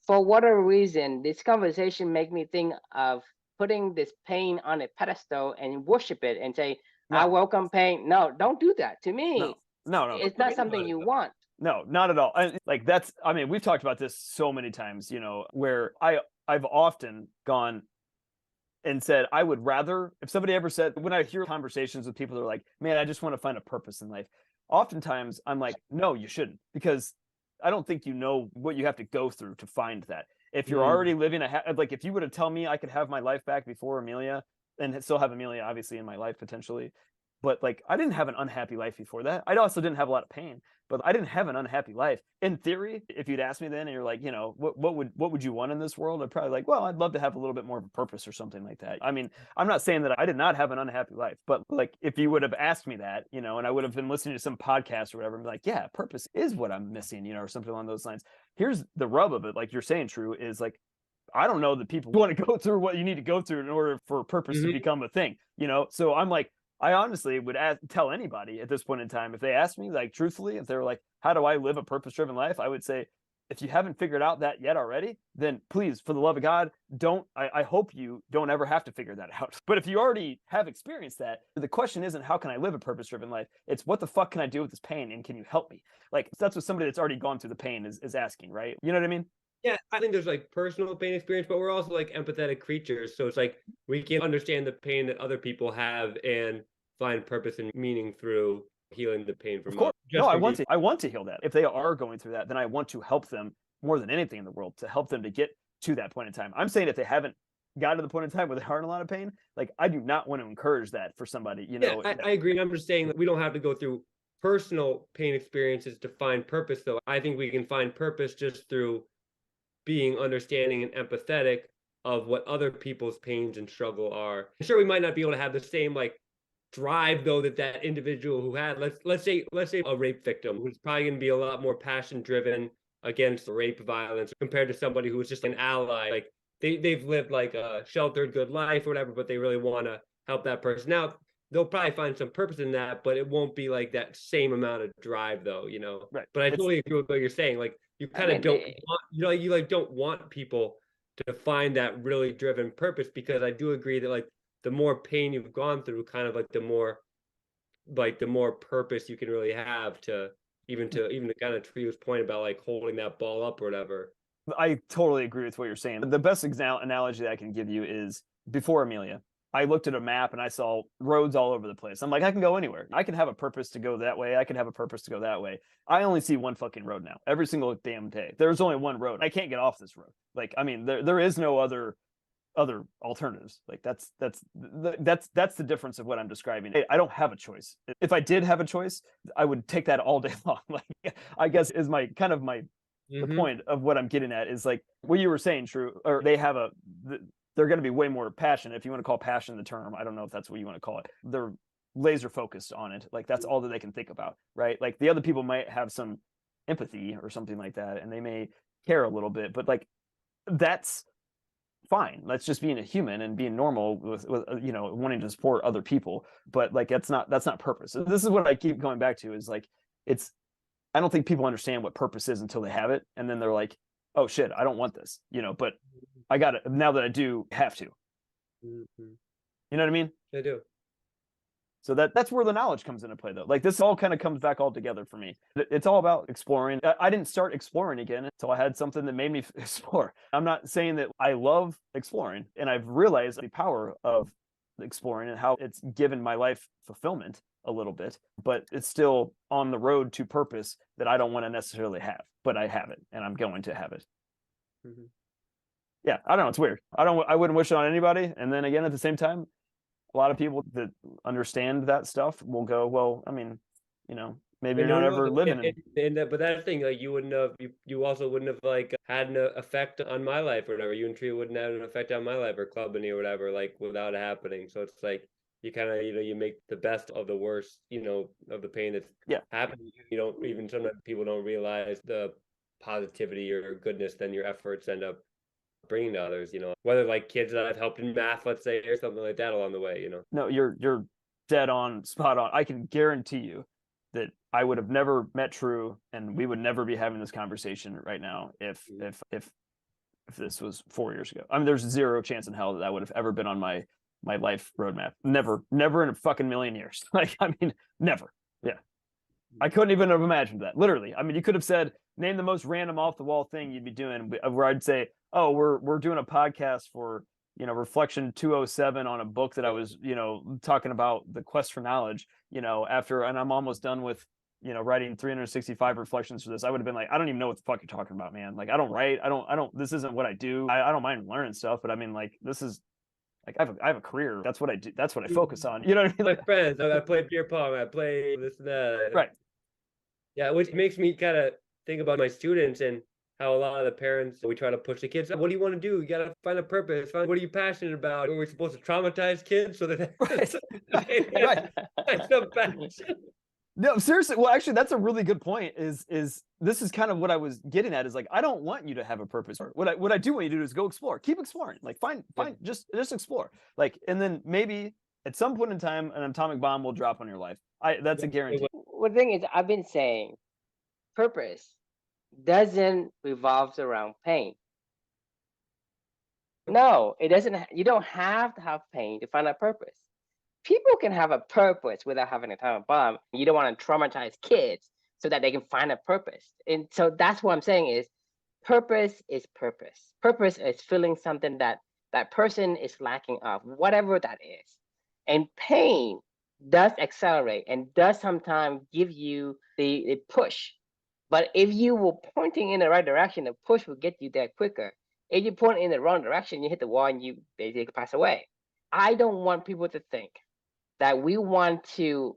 For whatever reason, this conversation make me think of putting this pain on a pedestal and worship it and say, I welcome pain. No, don't do that. To me, no, it's not something you want. No, not at all. We've talked about this so many times, where I've often gone and said, I would rather, if somebody ever said, when I hear conversations with people that are like, man, I just want to find a purpose in life. Oftentimes I'm like, no, you shouldn't, because I don't think you know what you have to go through to find that. If you're already living if you would have told me I could have my life back before Amelia, and still have Amelia obviously in my life potentially, but I didn't have an unhappy life before that. I also didn't have a lot of pain, but I didn't have an unhappy life. In theory, if you'd asked me then and you're like, what would you want in this world? I'd probably well, I'd love to have a little bit more of a purpose or something like that. I mean, I'm not saying that I did not have an unhappy life, but if you would have asked me that, and I would have been listening to some podcast or whatever, and be like, yeah, purpose is what I'm missing, or something along those lines. Here's the rub of it, like you're saying, True, is I don't know that people want to go through what you need to go through in order for purpose to become a thing, So I'm I honestly would tell anybody at this point in time, if they asked me, truthfully, if they were like, how do I live a purpose-driven life? I would say, if you haven't figured out that yet already, then please, for the love of God, I hope you don't ever have to figure that out. But if you already have experienced that, the question isn't, how can I live a purpose-driven life? It's, what the fuck can I do with this pain? And can you help me? That's what somebody that's already gone through the pain is asking, right? You know what I mean? Yeah, I think there's personal pain experience, but we're also empathetic creatures. So it's we can understand the pain that other people have and find purpose and meaning through healing the pain from others. No, I want to heal that. If they are going through that, then I want to help them more than anything in the world, to help them to get to that point in time. I'm saying if they haven't got to the point in time where they are in a lot of pain, I do not want to encourage that for somebody, Yeah, I agree. I'm just saying that we don't have to go through personal pain experiences to find purpose, though. I think we can find purpose just through being understanding and empathetic of what other people's pains and struggle are. Sure, we might not be able to have the same drive though that individual who had, let's say a rape victim who's probably going to be a lot more passion driven against rape violence compared to somebody who's just an ally. Like they've lived like a sheltered good life or whatever, but they really want to help that person out. They'll probably find some purpose in that, but it won't be like that same amount of drive though, you know. Right. But I totally agree with what you're saying. Like you kind of don't want, you know, you like don't want people to find that really driven purpose, because I do agree that like the more pain you've gone through, kind of like the more purpose you can really have to even to kind of Trio's point about like holding that ball up or whatever. I totally agree with what you're saying. The best analogy that I can give you is before Amelia. I looked at a map and I saw roads all over the place. I'm like, I can go anywhere. I can have a purpose to go that way. I can have a purpose to go that way. I only see one fucking road now, every single damn day. There's only one road. I can't get off this road. Like, I mean, there is no other alternatives. Like that's the difference of what I'm describing. I don't have a choice. If I did have a choice, I would take that all day long. Like, I guess is my kind of my the point of what I'm getting at is like what you were saying, True, or they have they're going to be way more passionate, if you want to call passion the term. I don't know if that's what you want to call it. They're laser focused on it. Like that's all that they can think about, right? Like the other people might have some empathy or something like that, and they may care a little bit, but like that's fine. That's just being a human and being normal with you know, wanting to support other people. But like that's not purpose. This is what I keep going back to is like I don't think people understand what purpose is until they have it, and then they're like, oh shit, I don't want this, you know, but I got it now that I do have to. You know what I mean? I do. So that's where the knowledge comes into play, though. Like this all kind of comes back all together for me. It's all about exploring. I didn't start exploring again until I had something that made me explore. I'm not saying that I love exploring, and I've realized the power of exploring and how it's given my life fulfillment a little bit, but it's still on the road to purpose that I don't want to necessarily have, but I have it, and I'm going to have it. Yeah, I don't know. It's weird. I wouldn't wish it on anybody. And then again, at the same time, a lot of people that understand that stuff will go, well, I mean, you know, maybe you're not ever living in. But that thing, like you wouldn't have, you also wouldn't have like had an effect on my life or whatever. You and Tree wouldn't have an effect on my life or Clubany or whatever, like without it happening. So it's like you kind of, you know, you make the best of the worst, you know, of the pain that's happening. You don't even, sometimes people don't realize the positivity or goodness then your efforts end up bringing to others, you know, whether like kids that I've helped in math, let's say, or something like that along the way, you know. No, you're dead on, spot on. I can guarantee you that I would have never met True, and we would never be having this conversation right now if this was 4 years ago. I mean, there's zero chance in hell that would have ever been on my life roadmap. Never in a fucking million years. Like, I mean, never. Yeah. I couldn't even have imagined that. Literally. I mean, you could have said, name the most random off the wall thing you'd be doing, where I'd say, oh, we're doing a podcast for, you know, Reflection 207 on a book that I was, you know, talking about the quest for knowledge, you know, and I'm almost done with, you know, writing 365 reflections for this. I would have been like, I don't even know what the fuck you're talking about, man. Like, I don't write. I don't, this isn't what I do. I don't mind learning stuff, but I mean, like, this is, like, I have a career. That's what I do. That's what I focus on. You know what I mean? Like friends, I play beer pong. I play this and that. Right. Yeah, which makes me kind of think about my students and how a lot of the parents, we try to push the kids. What do you want to do? You got to find a purpose. What are you passionate about? Are we supposed to traumatize kids so that right. some passion? No, seriously. Well, actually, that's a really good point. Is this is kind of what I was getting at? Is like, I don't want you to have a purpose. What I do want you to do is go explore. Keep exploring. Like, find just explore. Like, and then maybe at some point in time, an atomic bomb will drop on your life. That's a guarantee. Well, the thing is, I've been saying, purpose doesn't revolve around pain. No, it doesn't. You don't have to have pain to find a purpose. People can have a purpose without having an atomic bomb. You don't want to traumatize kids so that they can find a purpose. And so that's what I'm saying is purpose is purpose. Purpose is feeling something that that person is lacking of, whatever that is. And pain does accelerate and does sometimes give you the push. But if you were pointing in the right direction, the push will get you there quicker. If you point in the wrong direction, you hit the wall and you basically pass away. I don't want people to think that we want to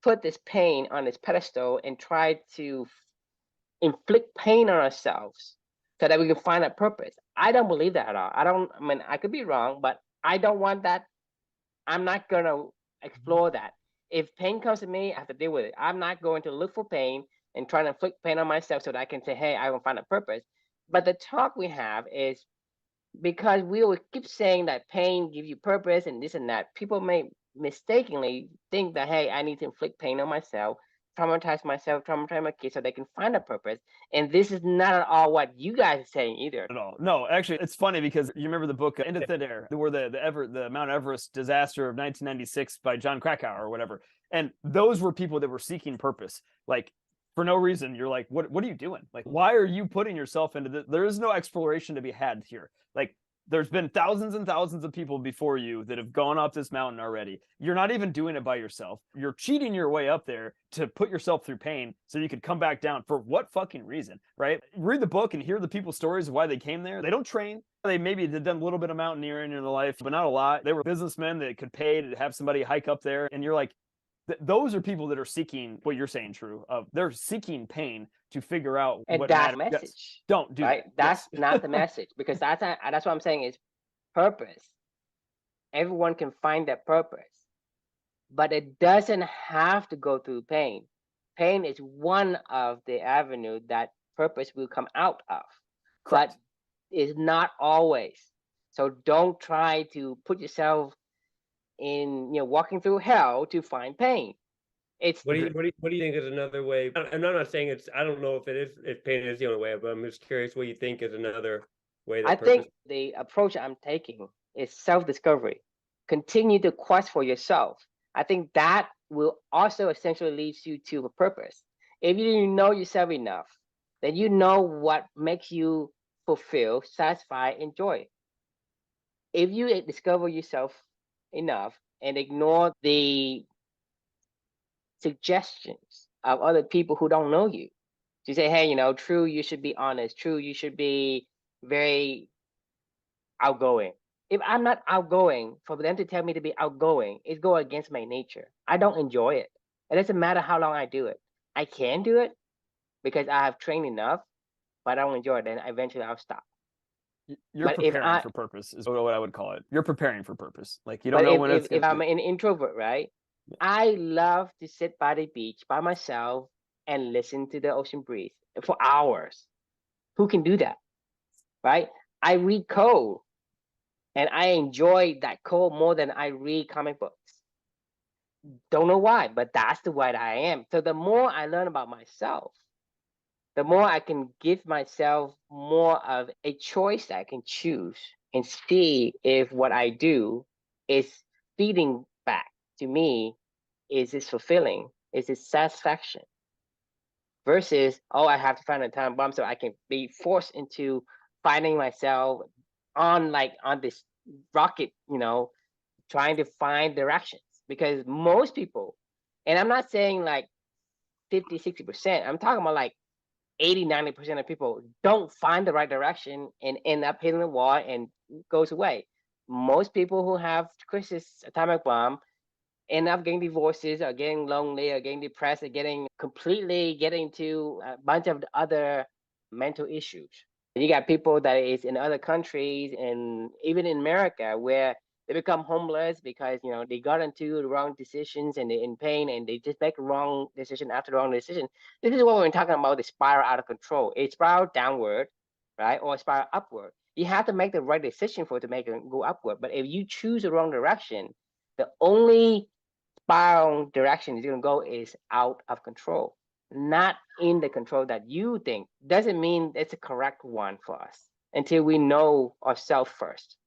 put this pain on this pedestal and try to inflict pain on ourselves so that we can find a purpose. I don't believe that at all. I mean, I could be wrong, but I don't want that. I'm not going to explore that. If pain comes to me, I have to deal with it. I'm not going to look for pain and try to inflict pain on myself so that I can say, hey, I will find a purpose. But the talk we have is because we will keep saying that pain gives you purpose and this and that. People may mistakenly think that, hey, I need to inflict pain on myself, traumatize myself, traumatize my kids so they can find a purpose. And this is not at all what you guys are saying either. At all. No, actually, it's funny because you remember the book Into Thin Air, where the Mount Everest disaster of 1996 by John Krakauer or whatever. And those were people that were seeking purpose. Like, for no reason, you're like, what are you doing? Like, why are you putting yourself into this? There is no exploration to be had here. Like, there's been thousands and thousands of people before you that have gone up this mountain already. You're not even doing it by yourself. You're cheating your way up there to put yourself through pain so you could come back down. For what fucking reason, right? Read the book and hear the people's stories of why they came there. They don't train. They maybe had done a little bit of mountaineering in their life, but not a lot. They were businessmen that could pay to have somebody hike up there. And you're like, those are people that are seeking what you're saying, true. They're seeking pain to figure out and what that's matters. message. Yes. Don't do right. that. That's yes. not the message, because that's what I'm saying is purpose. Everyone can find that purpose, but it doesn't have to go through pain. Pain is one of the avenue that purpose will come out of. Correct. But it's not always. So don't try to put yourself in, walking through hell to find pain. It's what do you think is another way? I'm not saying it's, I don't know if pain is the only way, but I'm just curious what you think is another way that I think the approach I'm taking is self-discovery. Continue to quest for yourself. I think that will also essentially lead you to a purpose. If you know yourself enough, then you know what makes you fulfill, satisfy, enjoy. If you discover yourself enough and ignore the suggestions of other people who don't know you, to say, hey, true, you should be honest. True, you should be very outgoing. If I'm not outgoing, for them to tell me to be outgoing, it's go against my nature. I don't enjoy it. It doesn't matter how long I do it. I can do it because I have trained enough, but I don't enjoy it. Then eventually I'll stop. You're preparing for purpose is what I would call it. You're preparing for purpose. Like, you don't know when it's if I'm an introvert, right? Yeah. I love to sit by the beach by myself and listen to the ocean breeze for hours. Who can do that, right? I read code. And I enjoy that code more than I read comic books. Don't know why, but that's the way that I am. So the more I learn about myself, the more I can give myself more of a choice that I can choose and see if what I do is feeding back to me. Is this fulfilling? Is it satisfaction? Versus, oh, I have to find a time bomb so I can be forced into finding myself on this rocket, trying to find directions. Because most people, and I'm not saying like 50, 60%, I'm talking about like 80, 90% of people don't find the right direction and end up hitting the wall and goes away. Most people who have crisis atomic bomb end up getting divorces or getting lonely or getting depressed or getting to a bunch of other mental issues. You got people that is in other countries and even in America where they become homeless because they got into the wrong decisions and they're in pain and they just make the wrong decision after the wrong decision. This is what we're talking about, the spiral out of control. It spiral downward, right? Or spiral upward. You have to make the right decision for it to make it go upward. But if you choose the wrong direction, the only spiral direction is going to go is out of control. Not in the control that you think. Doesn't mean it's a correct one for us until we know ourselves first.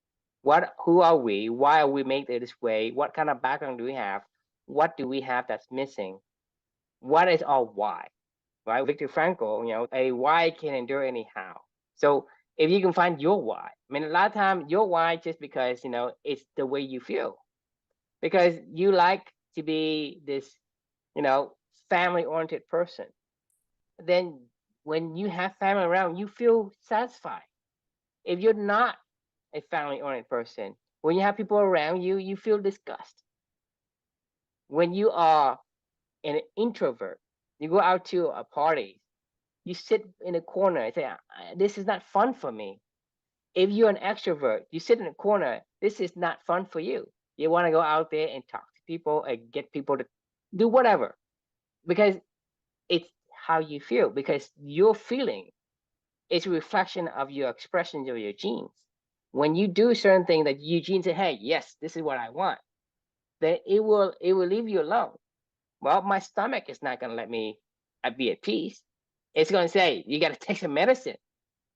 Who are we? Why are we made this way? What kind of background do we have? What do we have that's missing? What is our why? Right? Viktor Frankl, a why can endure anyhow. So if you can find your why, I mean, a lot of times your why just because, it's the way you feel. Because you like to be this, family-oriented person. Then when you have family around, you feel satisfied. If you're not a family-oriented person, when you have people around you, you feel disgust. When you are an introvert, you go out to a party, you sit in a corner and say, this is not fun for me. If you're an extrovert, you sit in a corner, this is not fun for you. You want to go out there and talk to people and get people to do whatever, because it's how you feel, because your feeling is a reflection of your expressions of your genes. When you do certain things that your genes say, hey, yes, this is what I want, then it will leave you alone. Well, my stomach is not going to let me be at peace. It's going to say, you got to take some medicine.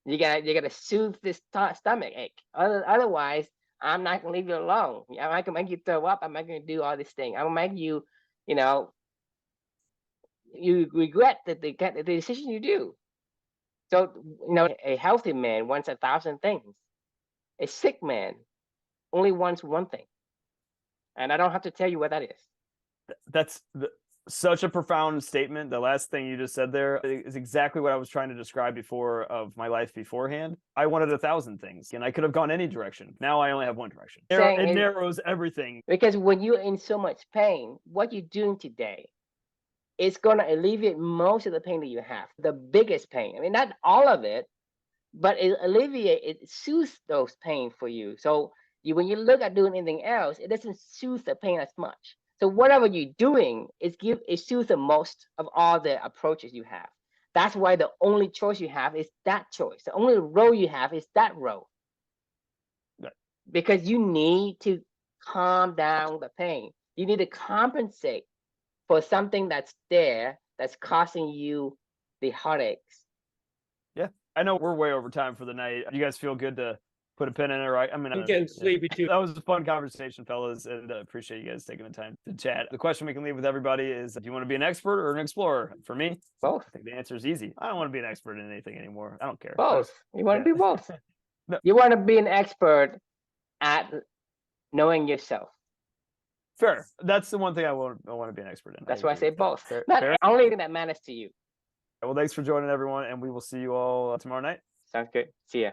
You got to soothe this stomach ache. Otherwise, I'm not going to leave you alone. I'm not going to make you throw up. I'm not going to do all this thing. I'm going to make you, you regret the decision you do. So, a healthy man wants 1,000 things. A sick man only wants one thing. And I don't have to tell you what that is. That's such a profound statement. The last thing you just said there is exactly what I was trying to describe before of my life beforehand. I wanted 1,000 things and I could have gone any direction. Now I only have one direction. It narrows everything. Because when you're in so much pain, what you're doing today is going to alleviate most of the pain that you have, the biggest pain. I mean, not all of it, but it soothes those pain for you. So when you look at doing anything else, it doesn't soothe the pain as much. So whatever you're doing it soothes the most of all the approaches you have. That's why the only choice you have is that choice. The only road you have is that road. Right. Because you need to calm down the pain. You need to compensate for something that's there that's causing you the heartaches. Yeah, I know we're way over time for the night. You guys feel good to put a pin in it, right? I mean, I'm getting sleepy too. That was a fun conversation, fellas, and appreciate you guys taking the time to chat. The question we can leave with everybody is, do you want to be an expert or an explorer? For me, both. I think the answer is easy. I don't want to be an expert in anything anymore. I don't care. Both. You want to be both. No. You want to be an expert at knowing yourself. Fair. That's the one thing I want to be an expert in. That's why I say both. Fair. Not only thing that matters to you. Well, thanks for joining, everyone, and we will see you all tomorrow night. Sounds good. See ya.